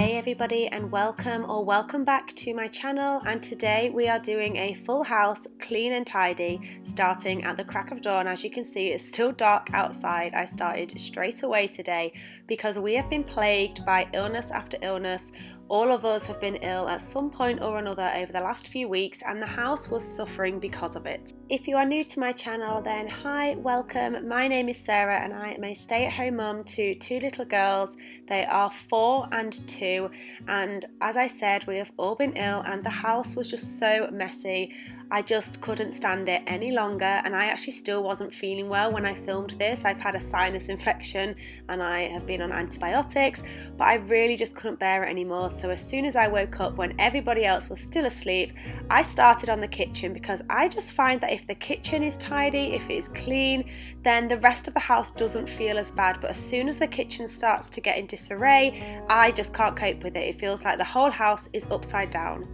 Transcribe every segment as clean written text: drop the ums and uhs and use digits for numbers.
Hey everybody, and welcome back to my channel. And today we are doing a full house clean and tidy, starting at the crack of dawn. As you can see, it's still dark outside. I started straight away today because we have been plagued by illness after illness. All of us have been ill at some point or another over the last few weeks, and the house was suffering because of it. If you are new to my channel, then hi, welcome. My name is Sarah and I am a stay-at-home mum to two little girls. They are 4 and 2, and as I said, we have all been ill and the house was just so messy. I just couldn't stand it any longer, and I actually still wasn't feeling well when I filmed this. I've had a sinus infection and I have been on antibiotics, but I really just couldn't bear it anymore. So as soon as I woke up, when everybody else was still asleep, I started on the kitchen, because I just find that if the kitchen is tidy, if it is clean, then the rest of the house doesn't feel as bad. But as soon as the kitchen starts to get in disarray, I just can't cope with it. It feels like the whole house is upside down.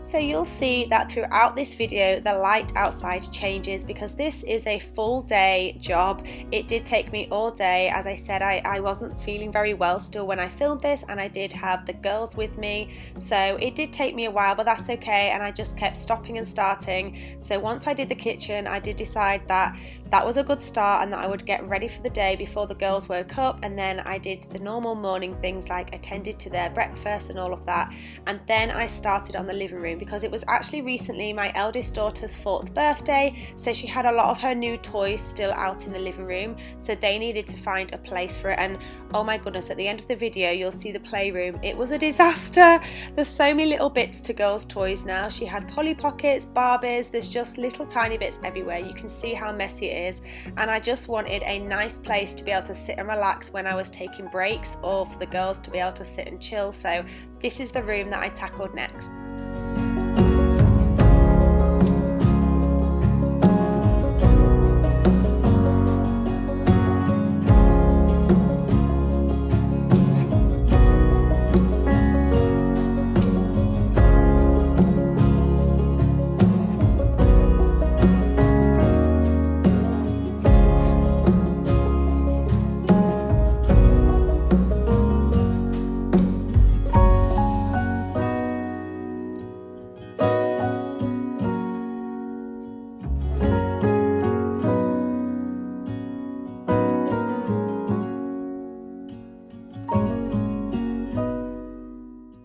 So you'll see that throughout this video the light outside changes, because this is a full day job. It did take me all day. As I said, I wasn't feeling very well still when I filmed this, and I did have the girls with me, so it did take me a while, but that's okay. And I just kept stopping and starting. So once I did the kitchen, I did decide that that was a good start and that I would get ready for the day before the girls woke up. And then I did the normal morning things like attended to their breakfast and all of that, and then I started on the living room, because it was actually recently my eldest daughter's 4th birthday, so she had a lot of her new toys still out in the living room, so they needed to find a place for it. And oh my goodness, at the end of the video you'll see the playroom. It was a disaster. There's so many little bits to girls' toys now. She had Polly Pockets, Barbies, there's just little tiny bits everywhere. You can see how messy it is, and I just wanted a nice place to be able to sit and relax when I was taking breaks, or for the girls to be able to sit and chill. So this is the room that I tackled next.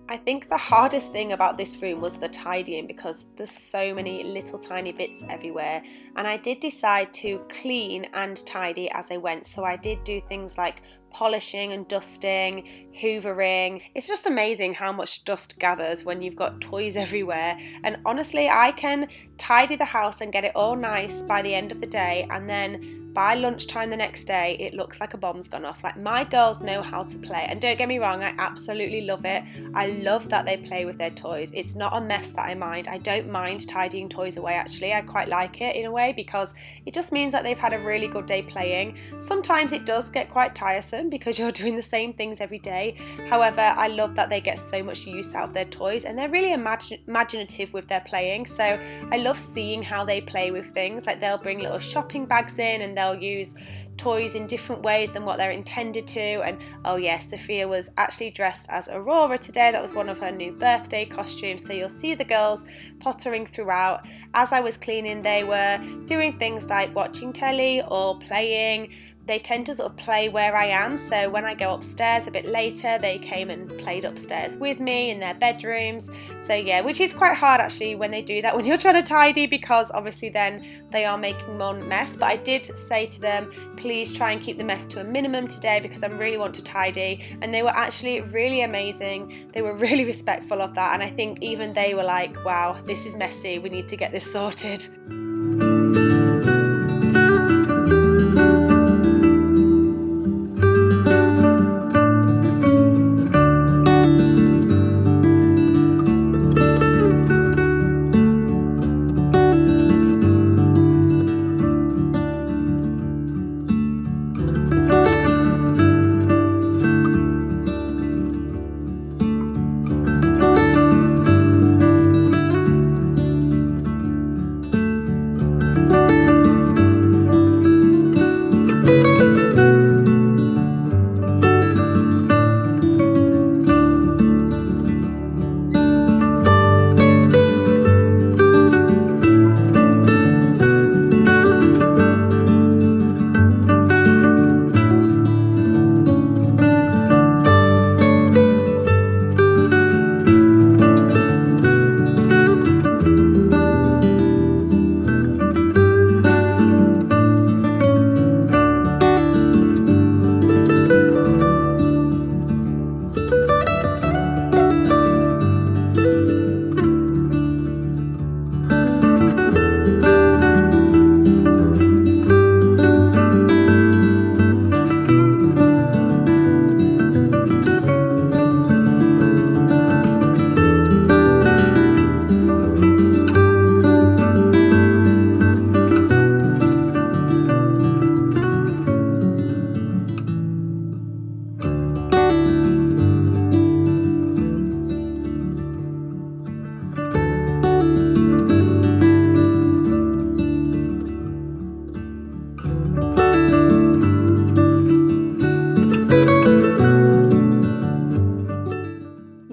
I think the hardest thing about this room was the tidying, because there's so many little tiny bits everywhere, and I did decide to clean and tidy as I went. So I did do things like polishing and dusting, hoovering. It's just amazing how much dust gathers when you've got toys everywhere. And honestly, I can tidy the house and get it all nice by the end of the day, and then by lunchtime the next day it looks like a bomb's gone off. Like, my girls know how to play, and don't get me wrong, I absolutely love it. I love that they play with their toys. It's not a mess that I mind. I don't mind tidying toys away, actually. I quite like it in a way, because it just means that they've had a really good day playing. Sometimes it does get quite tiresome because you're doing the same things every day. However, I love that they get so much use out of their toys, and they're really imaginative with their playing. So I love seeing how they play with things. Like, they'll bring little shopping bags in and they'll they'll use toys in different ways than what they're intended to. And oh yes, Sophia was actually dressed as Aurora today. That was one of her new birthday costumes, so you'll see the girls pottering throughout. As I was cleaning, they were doing things like watching telly or playing. They tend to sort of play where I am, so when I go upstairs a bit later, they came and played upstairs with me in their bedrooms. So yeah, which is quite hard actually when they do that, when you're trying to tidy, because obviously then they are making more mess. But I did say to them, please try and keep the mess to a minimum today because I really want to tidy, and they were actually really amazing. They were really respectful of that, and I think even they were like, wow, this is messy, we need to get this sorted.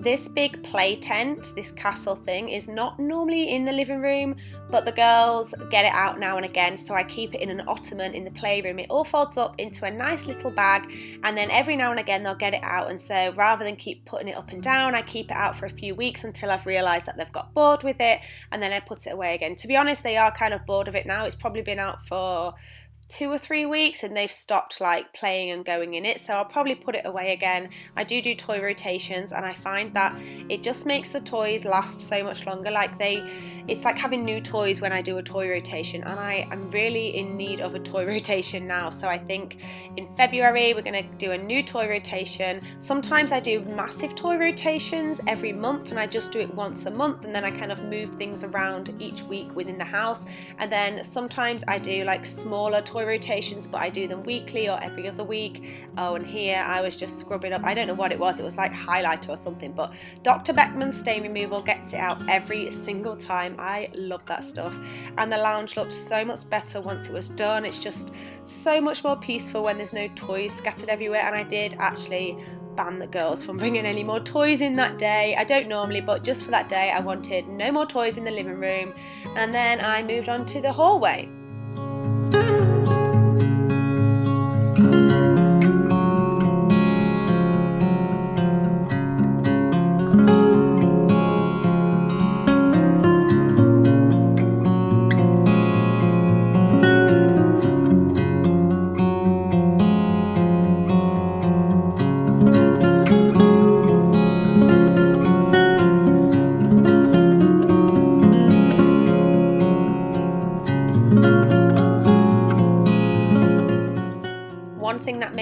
This big play tent, this castle thing, is not normally in the living room, but the girls get it out now and again, so I keep it in an ottoman in the playroom. It all folds up into a nice little bag, and then every now and again they'll get it out, and so rather than keep putting it up and down, I keep it out for a few weeks until I've realised that they've got bored with it, and then I put it away again. To be honest, they are kind of bored of it now. It's probably been out for 2 or 3 weeks and they've stopped like playing and going in it, so I'll probably put it away again. I do toy rotations, and I find that it just makes the toys last so much longer. It's like having new toys when I do a toy rotation, and I am really in need of a toy rotation now. So I think in February we're going to do a new toy rotation. Sometimes I do massive toy rotations every month, and I just do it once a month, and then I kind of move things around each week within the house. And then sometimes I do like smaller toy rotations, but I do them weekly or every other week. Oh, and here I was just scrubbing up, I don't know what it was like highlighter or something, but Dr. Beckman's stain removal gets it out every single time. I love that stuff, and the lounge looked so much better once it was done. It's just so much more peaceful when there's no toys scattered everywhere. And I did actually ban the girls from bringing any more toys in that day. I don't normally, but just for that day I wanted no more toys in the living room. And then I moved on to the hallway.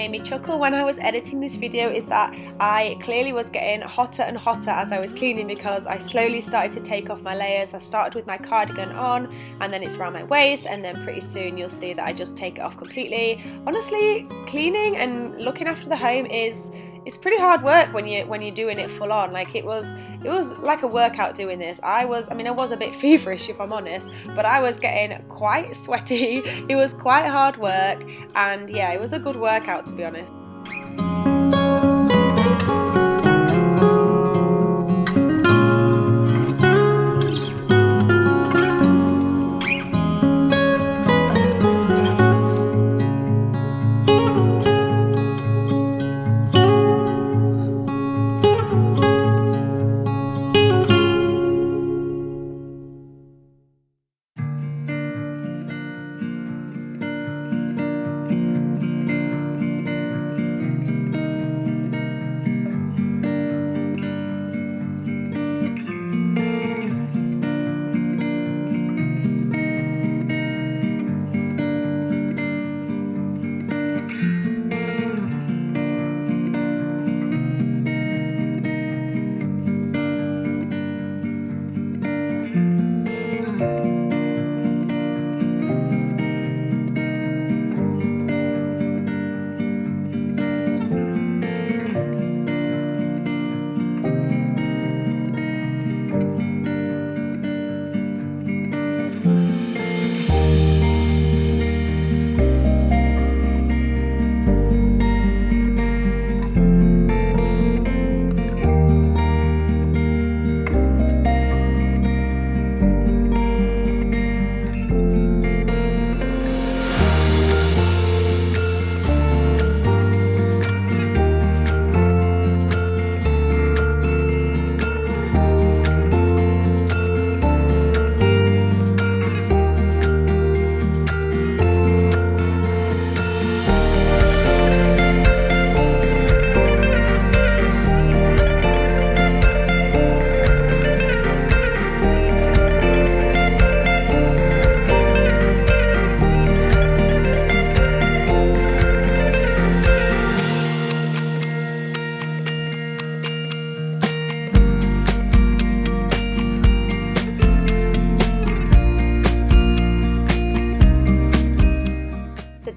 made me chuckle when I was editing this video is that I clearly was getting hotter and hotter as I was cleaning, because I slowly started to take off my layers. I started with my cardigan on, and then it's around my waist, and then pretty soon you'll see that I just take it off completely. Honestly, cleaning and looking after the home is pretty hard work when you're doing it full on. Like it was like a workout doing this. I was a bit feverish, if I'm honest, but I was getting quite sweaty. It was quite hard work, and yeah, it was a good workout, to be honest.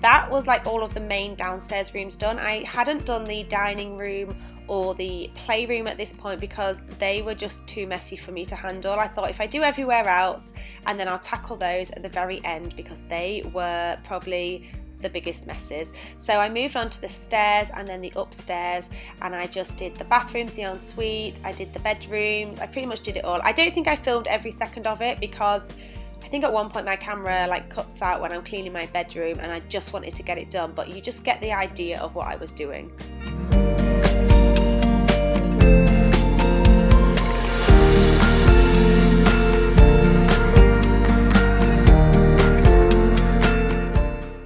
That was like all of the main downstairs rooms done. I hadn't done the dining room or the playroom at this point because they were just too messy for me to handle. I thought if I do everywhere else, and then I'll tackle those at the very end, because they were probably the biggest messes. So I moved on to the stairs and then the upstairs, and I just did the bathrooms, the ensuite, I did the bedrooms, I pretty much did it all. I don't think I filmed every second of it because I think at one point my camera like cuts out when I'm cleaning my bedroom, and I just wanted to get it done, but you just get the idea of what I was doing.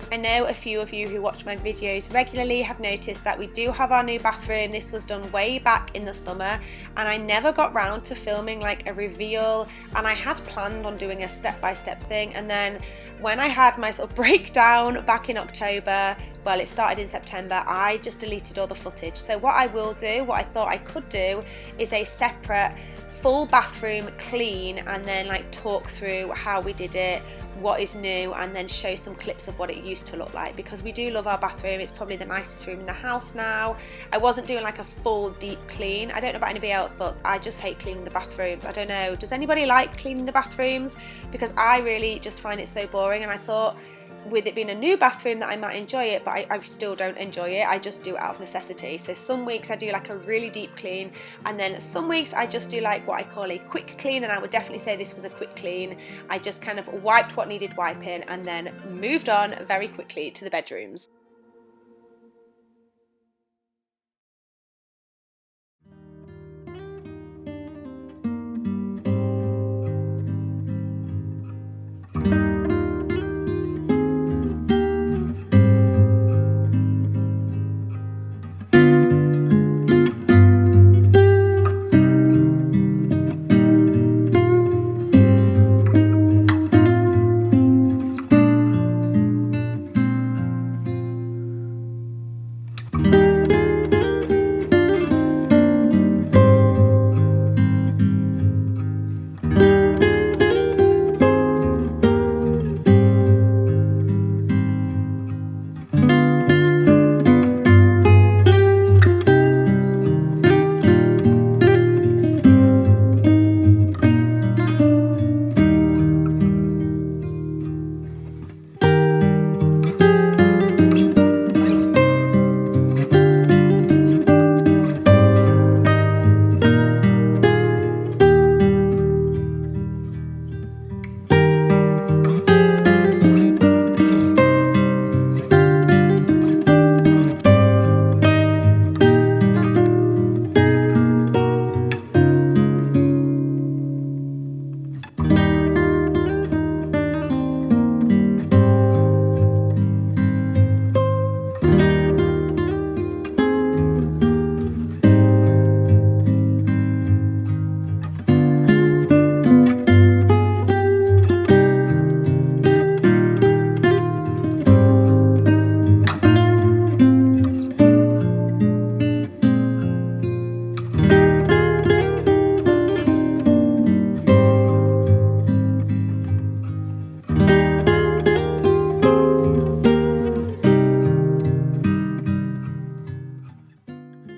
I know a few of you who watch my videos regularly have noticed that we do have our new bathroom. This was done way back in the summer, and I never got round to filming like a reveal, and I had planned on doing a step-by-step thing, and then when I had my sort of breakdown back in October, well, it started in September, I just deleted all the footage. So what I will do, what I thought I could do, is a separate full bathroom clean, and then like talk through how we did it, what is new, and then show some clips of what it used to look like, because we do love our bathroom. It's probably the nicest room in the house now. I wasn't doing like a full deep clean. I don't know about anybody else, but I just hate cleaning the bathrooms. I don't know, does anybody like cleaning the bathrooms? Because I really just find it so boring, and I thought with it being a new bathroom that I might enjoy it, but I still don't enjoy it. I just do it out of necessity. So some weeks I do like a really deep clean, and then some weeks I just do like what I call a quick clean, and I would definitely say this was a quick clean. I just kind of wiped what needed wiping and then moved on very quickly to the bedrooms.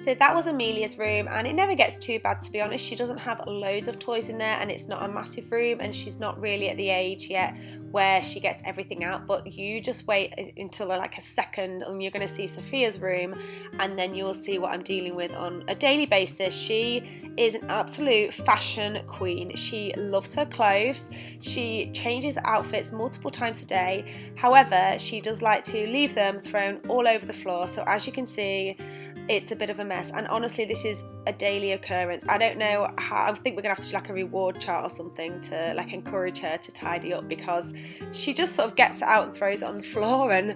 So that was Amelia's room, and it never gets too bad, to be honest. She doesn't have loads of toys in there, and it's not a massive room, and she's not really at the age yet where she gets everything out. But you just wait until like a second and you're going to see Sophia's room, and then you'll see what I'm dealing with on a daily basis. She is an absolute fashion queen. She loves her clothes. She changes outfits multiple times a day. However, she does like to leave them thrown all over the floor. So as you can see, it's a bit of a mess, and honestly this is a daily occurrence. I don't know how, I think we're gonna have to do like a reward chart or something to like encourage her to tidy up, because she just sort of gets it out and throws it on the floor, and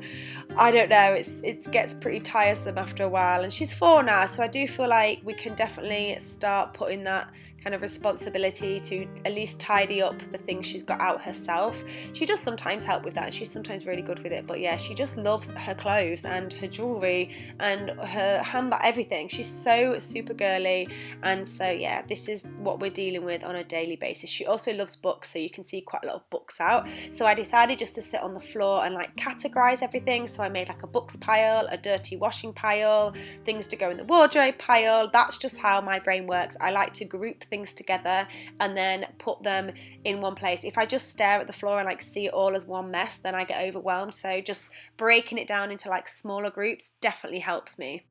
I don't know, it gets pretty tiresome after a while. And she's 4 now, so I do feel like we can definitely start putting that kind of responsibility to at least tidy up the things she's got out herself. She does sometimes help with that, and she's sometimes really good with it, but yeah, she just loves her clothes and her jewellery and her handbag, everything. She's so super girly, and so yeah, this is what we're dealing with on a daily basis. She also loves books, so you can see quite a lot of books out. So I decided just to sit on the floor and like categorize everything. So I made like a books pile, a dirty washing pile, things to go in the wardrobe pile. That's just how my brain works. I like to group things together and then put them in one place. If I just stare at the floor and like see it all as one mess, then I get overwhelmed. So just breaking it down into like smaller groups definitely helps me.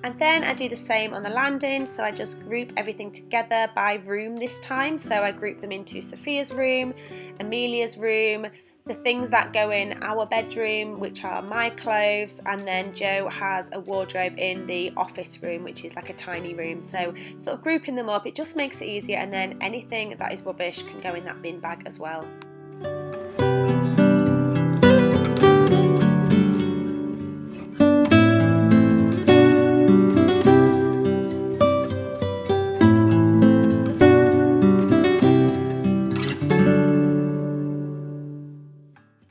And then I do the same on the landing, so I just group everything together by room this time. So I group them into Sophia's room, Amelia's room, the things that go in our bedroom, which are my clothes, and then Joe has a wardrobe in the office room, which is like a tiny room. So sort of grouping them up, it just makes it easier, and then anything that is rubbish can go in that bin bag as well.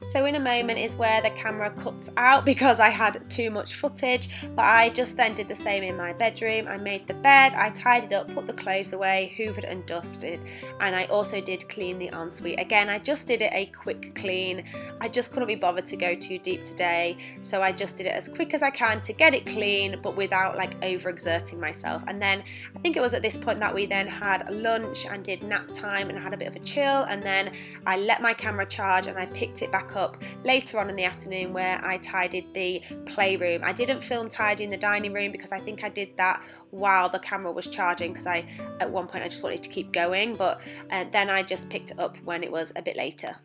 So in a moment is where the camera cuts out because I had too much footage, but I just then did the same in my bedroom. I made the bed, I tidied up, put the clothes away, hoovered and dusted, and I also did clean the ensuite. Again, I just did it a quick clean. I just couldn't be bothered to go too deep today, so I just did it as quick as I can to get it clean, but without like overexerting myself. And then I think it was at this point that we then had lunch and did nap time and had a bit of a chill, and then I let my camera charge and I picked it back up later on in the afternoon where I tidied the playroom. I didn't film tidying the dining room because I think I did that while the camera was charging, because at one point I just wanted to keep going, but then I just picked it up when it was a bit later.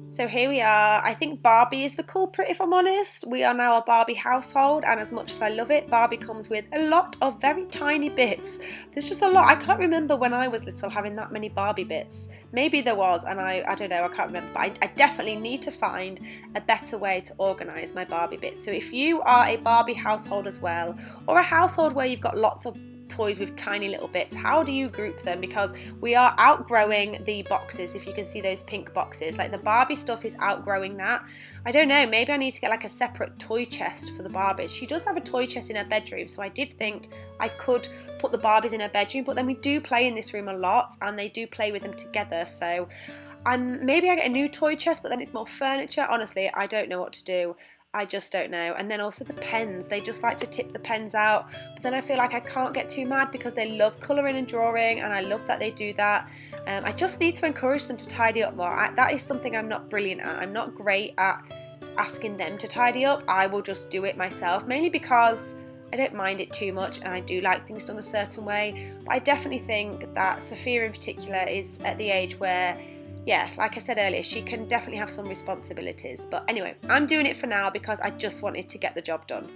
So here we are. I think Barbie is the culprit, if I'm honest. We are now a Barbie household, and as much as I love it, Barbie comes with a lot of very tiny bits. There's just a lot. I can't remember when I was little having that many Barbie bits. Maybe there was, and I don't know, I can't remember, but I definitely need to find a better way to organise my Barbie bits. So if you are a Barbie household as well, or a household where you've got lots of toys with tiny little bits. How do you group them? Because we are outgrowing the boxes. If you can see those pink boxes, like the Barbie stuff is outgrowing that. I don't know, maybe I need to get like a separate toy chest for the Barbies. She does have a toy chest in her bedroom, so I did think I could put the Barbies in her bedroom, but then we do play in this room a lot and they do play with them together, so maybe I get a new toy chest, but then it's more furniture. Honestly, I don't know what to do. I just don't know. And then also the pens, they just like to tip the pens out, but then I feel like I can't get too mad because they love colouring and drawing, and I love that they do that. I just need to encourage them to tidy up more. That is something I'm not brilliant at. I'm not great at asking them to tidy up. I will just do it myself, mainly because I don't mind it too much and I do like things done a certain way. But I definitely think that Sophia in particular is at the age where, yeah, like I said earlier, she can definitely have some responsibilities. But anyway, I'm doing it for now because I just wanted to get the job done.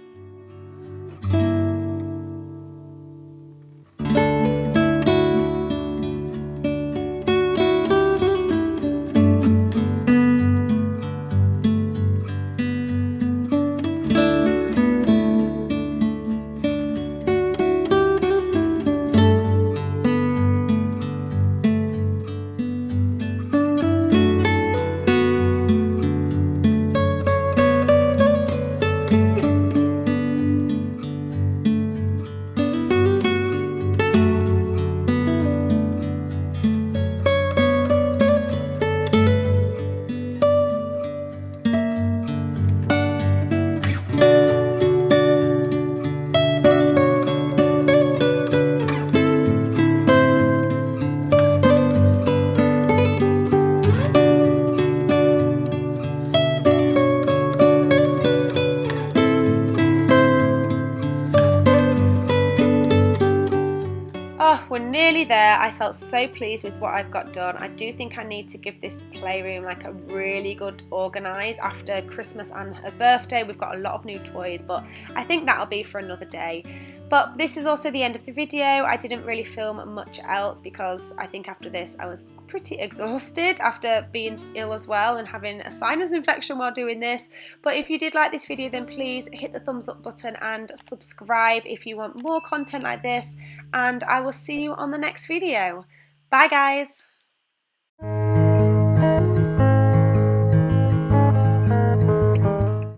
Oh, we're nearly there. I felt so pleased with what I've got done. I do think I need to give this playroom like a really good organise after Christmas and her birthday. We've got a lot of new toys, but I think that'll be for another day. But this is also the end of the video. I didn't really film much else because I think after this I was pretty exhausted after being ill as well and having a sinus infection while doing this. But if you did like this video, then please hit the thumbs up button and subscribe if you want more content like this, and I will see you on the next video. Bye guys!